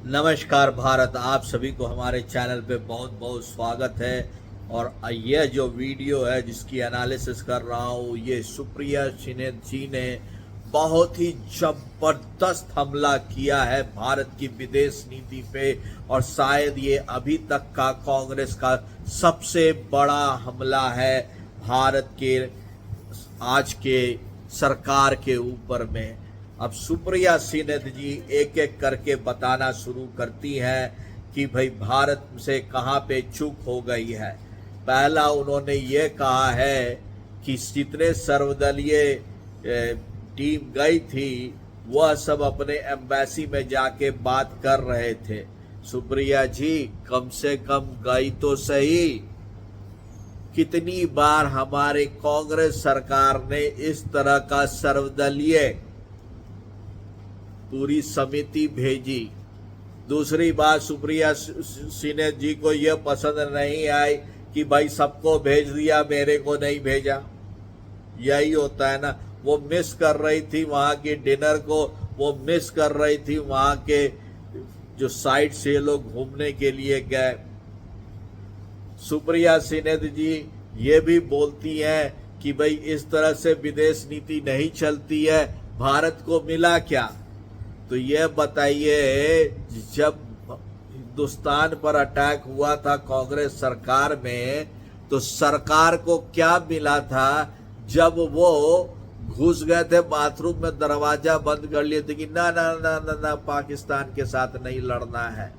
नमस्कार भारत, आप सभी को हमारे चैनल पे बहुत बहुत स्वागत है। और यह जो वीडियो है जिसकी एनालिसिस कर रहा हूँ, ये सुप्रिया सिन्हा जी ने बहुत ही जबरदस्त हमला किया है भारत की विदेश नीति पे। और शायद ये अभी तक का कांग्रेस का सबसे बड़ा हमला है भारत के आज के सरकार के ऊपर में। अब सुप्रिया सिन्हा जी एक एक करके बताना शुरू करती हैं कि भाई भारत से कहाँ पे चूक हो गई है। पहला उन्होंने ये कहा है कि जितने सर्वदलीय टीम गई थी वह सब अपने एम्बेसी में जाके बात कर रहे थे। सुप्रिया जी कम से कम गई तो सही। कितनी बार हमारे कांग्रेस सरकार ने इस तरह का सर्वदलीय पूरी समिति भेजी। दूसरी बात, सुप्रिया सिन्हा जी को यह पसंद नहीं आई कि भाई सबको भेज दिया, मेरे को नहीं भेजा। यही होता है ना। वो मिस कर रही थी वहां के डिनर को, वो मिस कर रही थी वहां के जो साइड से लोग घूमने के लिए गए। सुप्रिया सिन्हा जी ये भी बोलती हैं कि भाई इस तरह से विदेश नीति नहीं चलती है, भारत को मिला क्या? तो ये बताइए, जब हिंदुस्तान पर अटैक हुआ था कांग्रेस सरकार में, तो सरकार को क्या मिला था? जब वो घुस गए थे बाथरूम में, दरवाजा बंद कर लिए थे कि ना ना ना ना ना पाकिस्तान के साथ नहीं लड़ना है।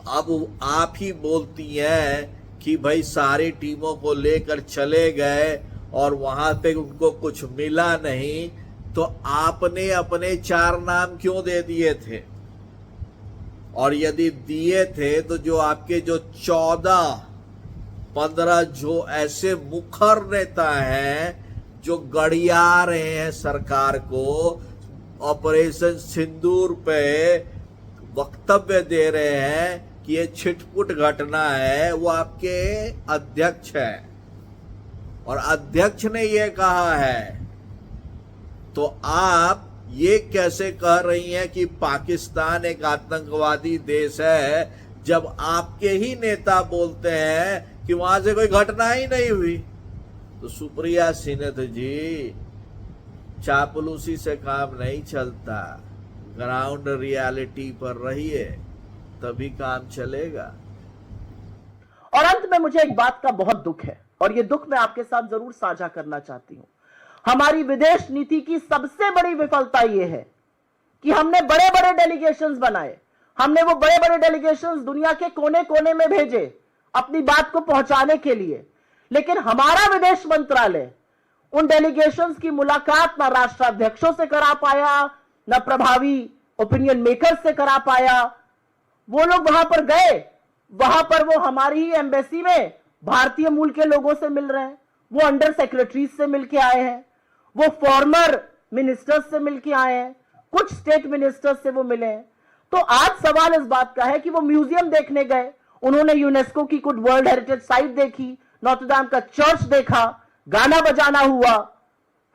अब आप ही बोलती हैं कि भाई सारी टीमों को लेकर चले गए और वहां पे उनको कुछ मिला नहीं, तो आपने अपने 4 नाम क्यों दे दिए थे? और यदि दिए थे तो जो आपके जो 14-15 जो ऐसे मुखर नेता हैं जो गड़िया रहे हैं सरकार को, ऑपरेशन सिंदूर पे वक्तव्य दे रहे हैं कि ये छिटपुट घटना है, वो आपके अध्यक्ष है और अध्यक्ष ने ये कहा है। तो आप ये कैसे कह रही हैं कि पाकिस्तान एक आतंकवादी देश है, जब आपके ही नेता बोलते हैं कि वहां से कोई घटना ही नहीं हुई? तो सुप्रिया सिन्हा जी, चापलूसी से काम नहीं चलता, ग्राउंड रियलिटी पर रहिए तभी काम चलेगा। और अंत में मुझे एक बात का बहुत दुख है और ये दुख मैं आपके साथ जरूर साझा करना चाहती हूं। हमारी विदेश नीति की सबसे बड़ी विफलता यह है कि हमने बड़े बड़े डेलीगेशंस बनाए, हमने वो बड़े बड़े डेलीगेशंस दुनिया के कोने कोने में भेजे अपनी बात को पहुंचाने के लिए, लेकिन हमारा विदेश मंत्रालय उन डेलीगेशंस की मुलाकात ना राष्ट्राध्यक्षों से करा पाया, ना प्रभावी ओपिनियन मेकर्स से करा पाया। वो लोग वहां पर गए, वहां पर वो हमारी ही एम्बेसी में भारतीय मूल के लोगों से मिल रहे हैं, वो अंडर सेक्रेटरीज से मिलके आए हैं, वो फॉर्मर मिनिस्टर्स से मिलके आए हैं, कुछ स्टेट मिनिस्टर्स से वो मिले हैं। तो आज सवाल इस बात का है कि वो म्यूजियम देखने गए, उन्होंने यूनेस्को की कुछ वर्ल्ड हेरिटेज साइट देखी, नोत्र-डेम का चर्च देखा, गाना बजाना हुआ,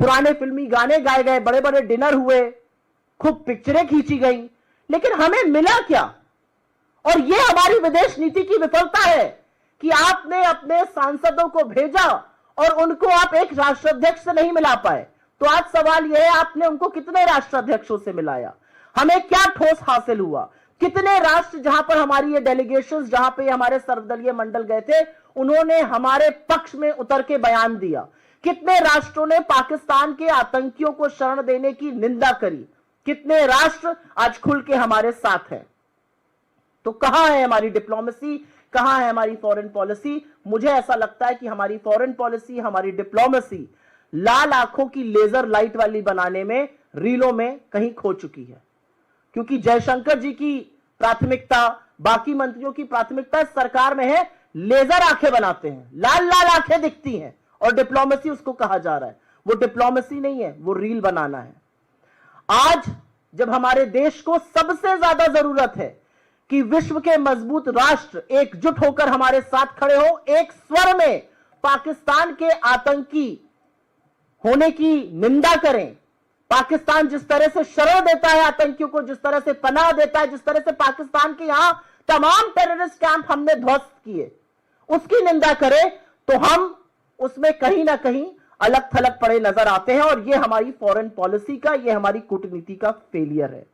पुराने फिल्मी गाने गाए गए, बड़े बड़े डिनर हुए, खूब पिक्चरें खींची गई, लेकिन हमें मिला क्या? और ये हमारी विदेश नीति की विफलता है कि आपने अपने सांसदों को भेजा और उनको आप एक राष्ट्राध्यक्ष से नहीं मिला पाए। तो आज सवाल यह है, आपने उनको कितने राष्ट्राध्यक्षों से मिलाया? हमें क्या ठोस हासिल हुआ? कितने राष्ट्र जहां पर हमारी ये डेलीगेशंस, जहां पे हमारे सर्वदलीय मंडल गए थे, उन्होंने हमारे पक्ष में उतर के बयान दिया? कितने राष्ट्रों ने पाकिस्तान के आतंकियों को शरण देने की निंदा करी? कितने राष्ट्र आज खुल के हमारे साथ हैं? तो कहां है हमारी डिप्लोमेसी, कहां है हमारी फॉरेन पॉलिसी? मुझे ऐसा लगता है कि हमारी फॉरेन पॉलिसी, हमारी डिप्लोमेसी लाल आंखों की लेजर लाइट वाली बनाने में, रीलों में कहीं खो चुकी है। क्योंकि जयशंकर जी की प्राथमिकता, बाकी मंत्रियों की प्राथमिकता इस सरकार में है लेजर आंखें बनाते हैं, लाल लाल आंखें दिखती हैं, और डिप्लोमेसी उसको कहा जा रहा है। वो डिप्लोमेसी नहीं है, वो रील बनाना है। आज जब हमारे देश को सबसे ज्यादा जरूरत है कि विश्व के मजबूत राष्ट्र एकजुट होकर हमारे साथ खड़े हो, एक स्वर में पाकिस्तान के आतंकी होने की निंदा करें, पाकिस्तान जिस तरह से शरण देता है आतंकियों को, जिस तरह से पनाह देता है, जिस तरह से पाकिस्तान के यहां तमाम टेररिस्ट कैंप हमने ध्वस्त किए, उसकी निंदा करें तो हम उसमें कहीं ना कहीं अलग थलग पड़े नजर आते हैं। और यह हमारी फॉरेन पॉलिसी का, यह हमारी कूटनीति का फेलियर है।